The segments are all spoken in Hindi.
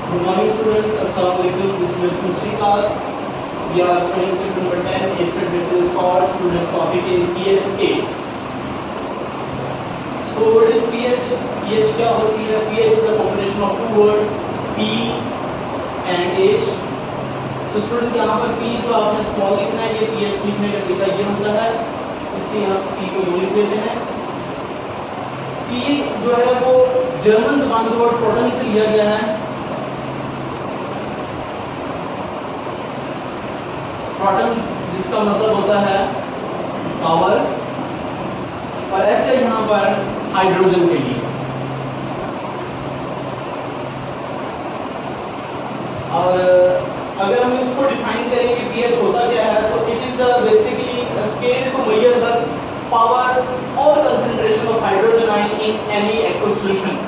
Good morning students, Assalamualaikum. This is your history class. We are studying chapter number 10, acid bases salts. Today's topic is pH scale. So what is pH? pH क्या होती है? pH is a combination of two words P and H. So students यहाँ पर P जो आपने small लिखना है, ये pH लिखने का तरीका ये होता है, इसलिए यहाँ P को लिख देते हैं. P जो है वो जर्मन ज़बान का वर्ड प्रोटन से लिया गया है. प्रोटॉन्स जिसका मतलब होता है पावर, और H है यहाँ पर हाइड्रोजन के लिए. और अगर हम इसको डिफाइन करें कि pH होता क्या है, तो it is basically scale to measure the power और concentration of hydrogen ion in any aqueous solution.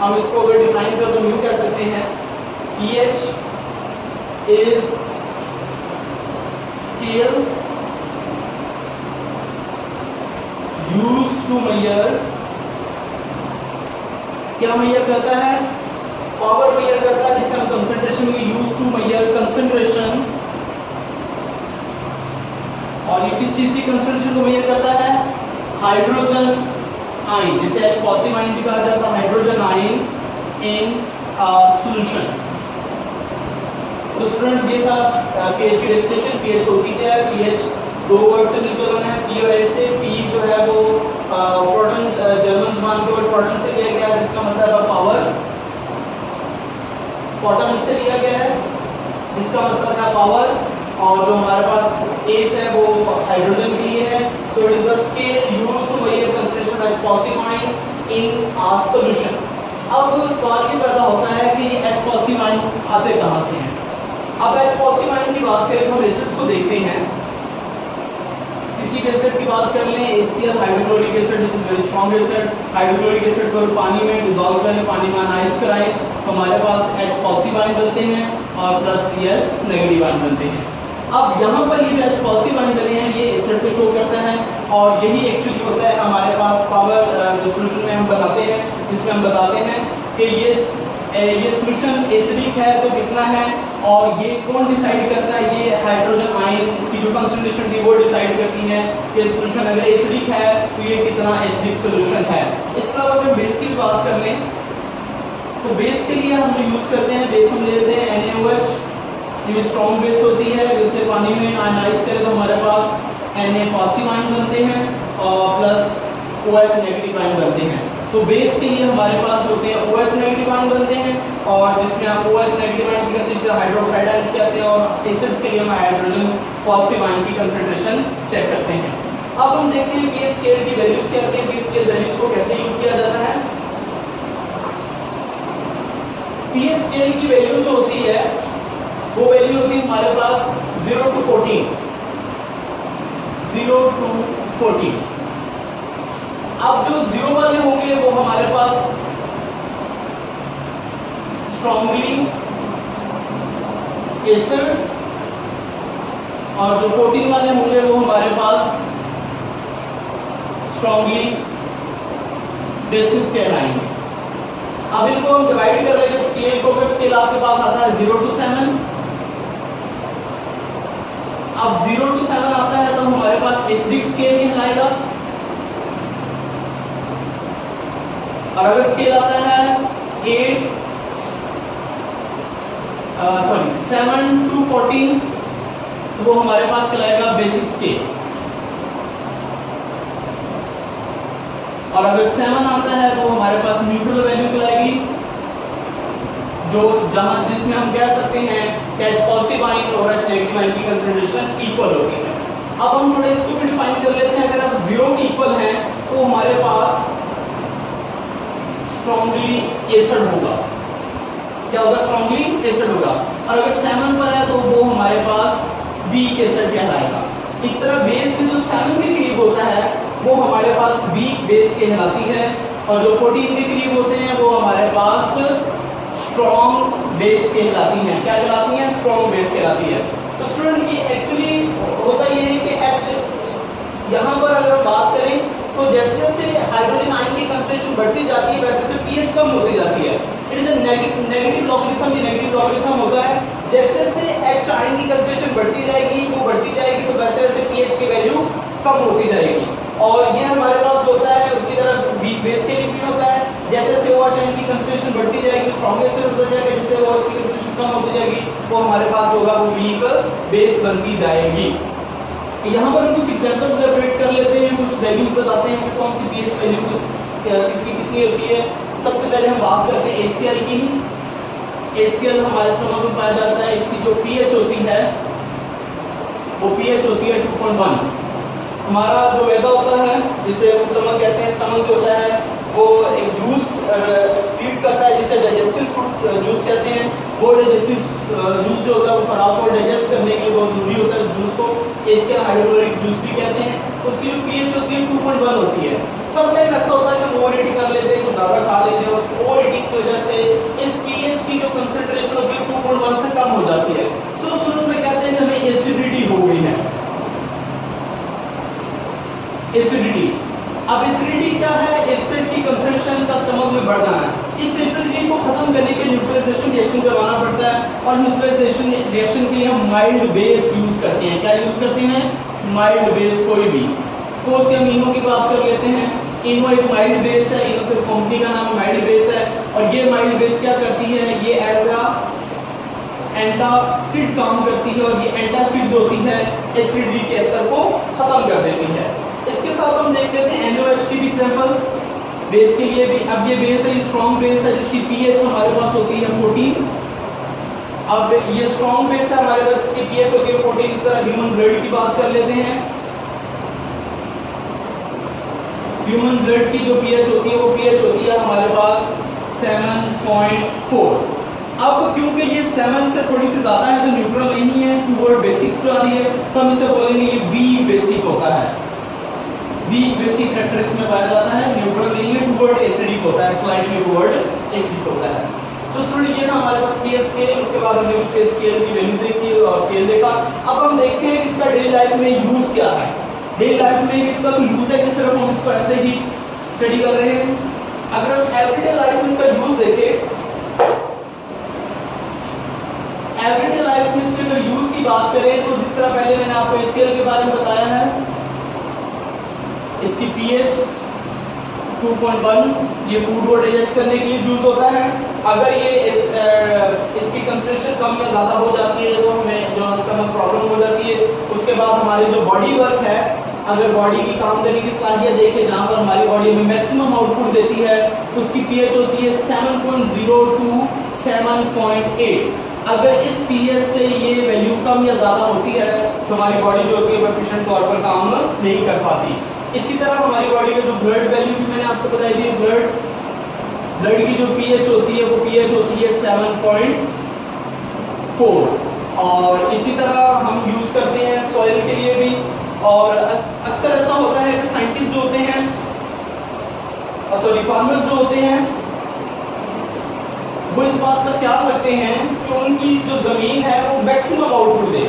हम इसको अगर डिफाइन करें तो यूं कह सकते हैं pH is scale used to measure, क्या मेजर करता है? पावर मेजर करता है, जिसे हम कंसंट्रेशन में यूज टू मेजर कंसंट्रेशन. और ये किस चीज की कंसंट्रेशन को मेजर करता है? हाइड्रोजन आयन, जिसे H पॉजिटिव आयन भी कहा जाता है, हाइड्रोजन आयन इन सॉल्यूशन. तो स्टूडेंट ये था pH की डेफिनेशन. pH होती क्या है? pH दो वर्ड से मिलकर बना है, P और S से. P जो है वो प्रोटॉन्स जर्मन ज़बान के वर्ड प्रोटॉन से लिया गया है, जिसका मतलब है पावर. प्रोटॉन से लिया गया है, जिसका मतलब है पावर. और जो हमारे पास H है वो हाइड्रोजन के लिए है. So it is the scale used to measure concentration of positive ion in a solution. अब सवाल ये पैदा होता है कि ये H पॉजिटिव आयन आते कहां से हैं? अब H पॉजिटिव आयन की बात करें तो हम एसिड्स को देखते हैं. किसी भी एसिड की बात कर लें, HCl hydrochloric acid, this is very strong acid. Hydrochloric acid को पानी में डिसॉल्व करें, पानी में आयनाइज कराएं, तो हमारे पास H पॉजिटिव आयन बनते हैं और प्लस Cl नेगेटिव आयन बनते हैं. अब यहाँ पर ये जो H पॉजिटिव आयन बने हैं, ये एसिड को शो करता है, और यही एक्चुअली होता है हमारे पास पावर जो सॉल्यूशन में हम बनाते हैं, इसमें हम बताते हैं कि ये सॉल्यूशन एसिडिक है तो कितना है, और ये कौन डिसाइड करता है? ये हाइड्रोजन आयन की जो कंसंट्रेशन थी वो डिसाइड करती है कि सॉल्यूशन अगर एसिडिक है तो ये कितना एसिडिक सॉल्यूशन है. इसके अलावा अगर बेस की बात कर लें तो बेस के लिए हम जो यूज करते हैं, बेस हम ले लेते हैं NaOH. ये स्ट्रॉन्ग बेस होती है, जैसे पानी में आयनाइज करें तो हमारे पास Na पॉजिटिव आयन बनते हैं और प्लस OH नेगेटिव आयन बनते हैं. तो बेस के लिए हमारे पास होते हैं OH नेगेटिव आयन बनते हैं, और जिसमें आप OH नेगेटिव आयन की कंसंट्रेशन हाइड्रोक्साइड आयंस कहते हैं, और एसिड्स के लिए हम हाइड्रोजन पॉजिटिव आयन की कंसंट्रेशन चेक करते हैं. अब हम देखते हैं pH स्केल की वैल्यूज क्या होती हैं, pH स्केल वैल्यूज को कैसे यूज किया जाता है. pH स्केल की वैल्यू जो होती है वो वैल्यू होती है हमारे पास 0 to 14. 0 to 14. अब जो 0 वाले होंगे वो हमारे पास स्ट्रॉन्गली एसिड्स, और जो 14 वाले होंगे वो हमारे पास स्ट्रॉन्गली बेसिस कहलाएंगे. अब इनको हम डिवाइड कर रहे हैं स्केल को. अगर स्केल आपके पास आता है 0 to 7, अब 0 to 7 आता है तो हमारे पास एसिडिक स्केल कहलाएगा, और अगर स्केल आता है 7 to 14 तो वो हमारे पास कहलाएगा बेसिक स्केल. और अगर 7 आता है तो हमारे पास न्यूट्रल वैल्यू कहलाएगी, जो जिसमें हम कह सकते हैं कि H पॉजिटिव आयन और H नेगेटिव आयन की कंसंट्रेशन इक्वल होती है. अब हम थोड़ा इसको भी डिफाइन कर लेते हैं. अगर आप 0 के इक्वल हैं तो हमारे पास स्ट्रॉन्गली एसिड होगा. क्या होगा? स्ट्रॉन्गली एसिड होगा. और अगर 7 पर है तो वो हमारे पास वीक एसिड कहलाएगा. इस तरह बेस में जो 7 के करीब होता है वो हमारे पास वीक बेस कहलाती है, और जो 14 के करीब होते हैं वो हमारे पास स्ट्रॉन्ग बेस कहलाती हैं. क्या कहलाती हैं? स्ट्रॉन्ग बेस कहलाती है. तो स्टूडेंट ये एक्चुअली होता ये है कि H यहाँ पर अगर हम बात करें तो जैसे जैसे हाइड्रोजन आयन की कंसंट्रेशन बढ़ती जाती है वैसे वैसे पीएच कम होती जाती है. It is a negative logarithm. ये नेगेटिव लॉगरिथम होता है, जैसे जैसे H आयन की कंसंट्रेशन बढ़ती जाएगी तो वैसे वैसे pH की वैल्यू कम होती जाएगी। और ये हमारे पास होता है उसी तरह वीक बेस के लिए भी होता है, जैसे जैसे OH आयन की कंसंट्रेशन बढ़ती जाएगी स्ट्रॉन्गेस्ट होता जाएगा, जैसे OH की कंसंट्रेशन कम होती जाएगी वो हमारे पास होगा वो वीक बेस बनती जाएगी। यहाँ पर हम कुछ एग्जांपल्स इलैबोरेट कर लेते हैं, कुछ वैल्यूज बताते हैं कि कौन सी pH वैल्यू किसकी कितनी होती है। सबसे पहले हम बात करते हैं HCl की। HCl हमारे स्टमक में पाया जाता है, इसकी जो pH होती है वो pH होती है 2.1। हमारा जो मैदा होता है जिसे हम स्टमक कहते हैं, स्टमक जो होता है वो एक जूस सीड करता है जिसे डाइजेस्टिव जूस कहते हैं। वो डाइजेस्टिव जूस जो होता है वो खराब को डाइजेस्ट करने के लिए बहुत जरूरी होता है जूस को HCl हाइड्रोक्लोरिक जूस भी कहते हैं। उसकी जो pH होती है 2.1 होती है। समटाइम ऐसा होता है कि हम ओवर ईटिंग कर लेते हैं, कुछ ज़्यादा खा लेते हैं, उस ओवर ईटिंग की वजह से इस pH की जो कंसंट्रेशन होती है 2.1 से कम हो जाती है। सो शुरू में कहते हैं कि हमें एसिडिटी हो गई है। एसिडिटी, अब एसिडिटी क्या है? एसिड की कंसंट्रेशन का स्टमक में बढ़ना है। इस एसिडिटी को खत्म करने के लिए न्यूट्रलाइजेशन रिएक्शन करवाना पड़ता है और न्यूट्रलाइजेशन रिएक्शन के लिए हम माइल्ड बेस यूज करते हैं। क्या यूज करते हैं? माइल्ड बेस कोई भी। सपोज कि हम इनो की बात कर लेते हैं, इनो एक माइल्ड बेस है, इनो सिर्फ कंपनी का नाम माइल्ड बेस है और ये माइल्ड बेस क्या करती है? ये एज अ एंटासिड काम करती है और ये एंटासिड जो होती है एसिडिटी के असर को खत्म कर देती है। इसके साथ हम देख लेते हैं NaOH की भी एग्जांपल बेस के लिए भी। अब ये बेस है, स्ट्रॉन्ग बेस है जिसकी pH हमारे पास होती है 14। अब ये स्ट्रॉन्ग बेस है, हमारे पास इसकी pH होती है 14। इस तरह ह्यूमन ब्लड की बात कर लेते हैं। ह्यूमन ब्लड की जो pH होती है वो pH होती है हमारे पास 7.4। अब क्योंकि ये 7 से थोड़ी सी ज्यादा है तो न्यूट्रल नहीं है, टुवर्ड बेसिक आ रही है, तो हम इसे बोलेंगे ये वीक बेसिक होता है। वीक बेसिक फैक्टर इसमें पाया जाता है, न्यूट्रल नहीं है, टुवर्ड एसिडिक होता है, स्लाइटली टुवर्ड एसिडिक होता है। सो स्टूडेंट ये ना हमारे पास pH स्केल, उसके बाद हमने pH स्केल की वैल्यूज देखी और स्केल देखा। अब हम देखते हैं कि इसका डेली लाइफ में यूज क्या है। डेली लाइफ में इसका कोई यूज है कि सिर्फ हम इसको ऐसे ही स्टडी कर रहे हैं? अगर हम एवरीडे लाइफ में इसका यूज देखें, एवरीडे लाइफ में इसके अगर यूज की बात करें तो जिस तरह पहले मैंने आपको HCl के बारे में बताया है, इसकी pH 2.1 ये फूड को डाइजेस्ट करने के लिए यूज होता है। अगर ये इसकी कंसंट्रेशन कम या ज़्यादा हो जाती है तो हमें जो स्टमक प्रॉब्लम हो जाती है। उसके बाद हमारे जो बॉडी वर्क है, अगर बॉडी की काम करने की सलाहियत देखें जहाँ पर हमारी बॉडी में मैक्सिमम आउटपुट देती है, उसकी pH होती है 7.0 to 7.8। अगर इस pH से ये वैल्यू कम या ज़्यादा होती है तो हमारी बॉडी जो होती है एफिशिएंट तौर पर काम नहीं कर पाती। इसी तरह हमारी बॉडी का जो ब्लड वैल्यू भी मैंने आपको बताई थी, ब्लड की जो pH होती है वो pH होती है 7.4। और इसी तरह हम यूज करते हैं सॉइल के लिए भी। और अक्सर ऐसा होता है कि साइंटिस्ट जो होते हैं, सॉरी फार्मर्स जो होते हैं, वो इस बात का ख्याल रखते हैं कि उनकी जो जमीन है वो मैक्सिमम आउटपुट दे,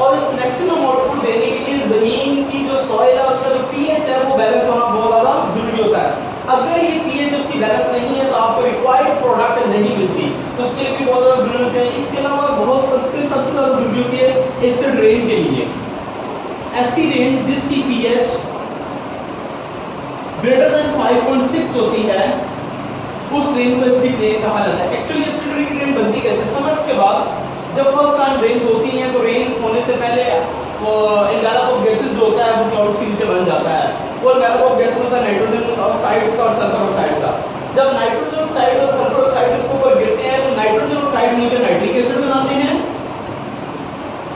और इस मैक्सिमम आउटपुट देने के लिए जमीन की जो सॉइल है उसका जो pH है वो बैलेंस होना बहुत ज़्यादा जरूरी होता है। अगर ये pH उसकी बैलेंस नहीं है तो आपको रिक्वायर्ड प्रोडक्ट नहीं मिलती, तो उसके लिए भी बहुत ज़्यादा जरूरत है। इसके अलावा बहुत सबसे ज़्यादा जरूरी होती है एसिड रेन के लिए। ऐसी रेन जिसकी pH ग्रेटर देन 5.6 होती है, उस रेन को एसिडिक रेन कहा जाता है। एक्चुअली एसिडिक रेन बनती कैसे? समर्स के बाद जब फर्स्ट टाइम रेन्स होती हैं तो रेन्स होने से पहले एनवेलप ऑफ गैसेस जो होता है वो क्लाउड्स के नीचे बन जाता है। वो एनवेलप ऑफ गैसेस होता है नाइट्रोजन ऑक्साइड्स का और सल्फर ऑक्साइड का। जब नाइट्रोजन ऑक्साइड और सल्फर ऑक्साइड इसके ऊपर गिरते हैं तो नाइट्रोजन ऑक्साइड मिलकर नाइट्रिक एसिड बनाते हैं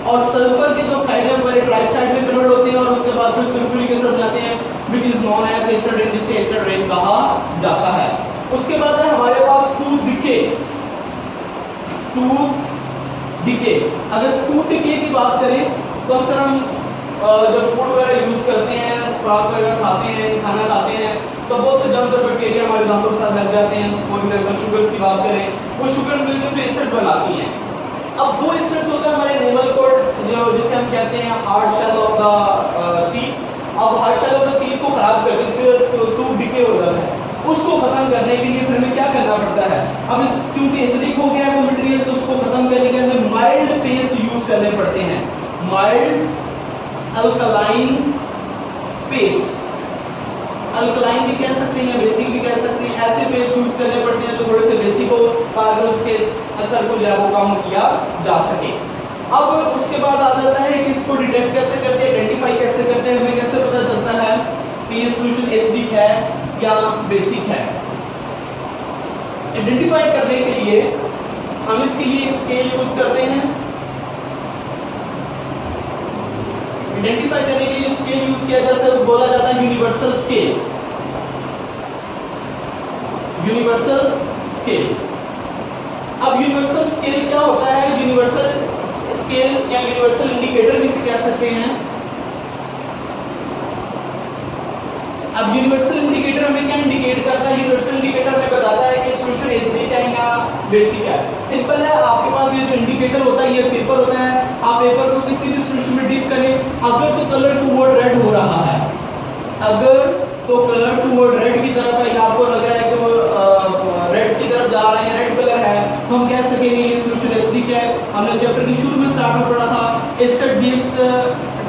और सल्फर के जो ऑक्साइड है वो ट्राइऑक्साइड में कन्वर्ट होते हैं और उसके बाद फिर सल्फ्यूरिक एसिड बनाते हैं, which is known as acid rain, जिसे एसिड रेन कहा जाता है। उसके बाद है हमारे पास टूथ डिके। अगर टूथ डिके की बात करें तो अक्सर हम जब फूड वगैरह यूज करते हैं, खुराक वगैरह खाते हैं, खाना खाते हैं, तो बहुत से जर्म्स और बैक्टीरिया हमारे दांतों के साथ लग जाते हैं। फॉर एग्जांपल शुगर्स की बात करें, वो शुगर्स मिलकर फिर एसिड्स बनाती हैं। अब वो एसिड्स होता है हमारे नेवल कोड जो जिसे हम कहते हैं hard shell of the teeth. अब hard shell of the teeth को खराब करके इससे टूथ डिके हो जाता है। उसको खत्म करने के लिए फिर हमें क्या करना पड़ता है? अब इस क्योंकि एसिडिक हो गया है वो मटेरियल, तो उसको को खत्म करने के लिए माइल्ड पेस्ट यूज करने पड़ते हैं, माइल्ड अल्कलाइन पेस्ट, अल्कलाइन भी कह सकते हैं, बेसिक भी कह सकते हैं, ऐसे पेस्ट यूज करने पड़ते हैं तो थोड़े से बेसिक हो ताकि उसके असर को जो है वो कम किया जा सके। अब उसके बाद आ जाता है कि इसको डिटेक्ट कैसे करते हैं, आइडेंटिफाई कैसे करते हैं, हमें कैसे पता चलता है कि ये सॉल्यूशन एसिडिक है या बेसिक है। आइडेंटिफाई करने के लिए हम इसके लिए एक स्केल यूज करते हैं, आइडेंटिफाई करने के लिए स्केल यूज किया जाता है, बोला जाता है यूनिवर्सल स्केल, यूनिवर्सल स्केल। अब यूनिवर्सल स्केल क्या होता है, यूनिवर्सल स्केल या यूनिवर्सल इंडिकेटर भी इसे कह सकते हैं। अब यूनिवर्सल इंडिकेटर हमें क्या इंडिकेट करता है, यूनिवर्सल इंडिकेटर हमें बताता है कि सॉल्यूशन एसिडिक है या बेसिक है। सिंपल है, आपके पास ये जो इंडिकेटर होता है, ये पेपर होता है, आप पेपर को किसी भी सॉल्यूशन में डिप करें, अगर तो कलर टुवर्ड रेड हो रहा है, अगर तो कलर टुवर्ड रेड की तरफ है, या आपको लग रहा है कि वो रेड की तरफ जा रहा है या रेड कलर है, तो हम कह सकेंगे ये सॉल्यूशन एसिडिक है। हमने चैप्टर के शुरू में स्टार्ट में पढ़ा था, acid gives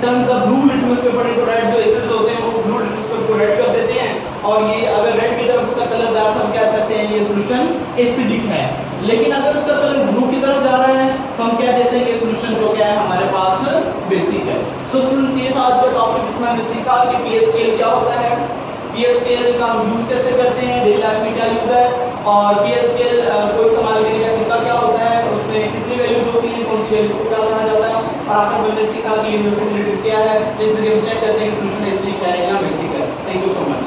turns the blue litmus paper into red, जो एसिड होते हैं वो ब्लू लिटमस पेपर को रेड कर देते हैं, और ये अगर रेड की तरफ उसका कलर जा रहा है तो हम कह सकते हैं ये सॉल्यूशन एसिडिक है। लेकिन अगर उसका कलर ब्लू की तरफ जा रहा है तो हम कह देते हैं ये सॉल्यूशन जो क्या है हमारे पास बेसिक है। सो स्टूडेंट्स, ये था आज का टॉपिक, जिसमें हमने सीखा कि पीएच स्केल क्या होता है, पीएच स्केल का हम यूज कैसे करते हैं, डेली लाइफ में क्या यूज है, और पीएच स्केल को इस्तेमाल करने का तरीका क्या होता है, उसमें कितनी वैल्यूज होती हैं, कौन सी वैल्यूज को क्या कहा जाता है, और आखिर में हमने सीखा कि यूनिवर्सल इंडिकेटर क्या है, जैसे कि हम चेक करते हैं कि सॉल्यूशन एसिडिक है या बेसिक है। Thank you so much.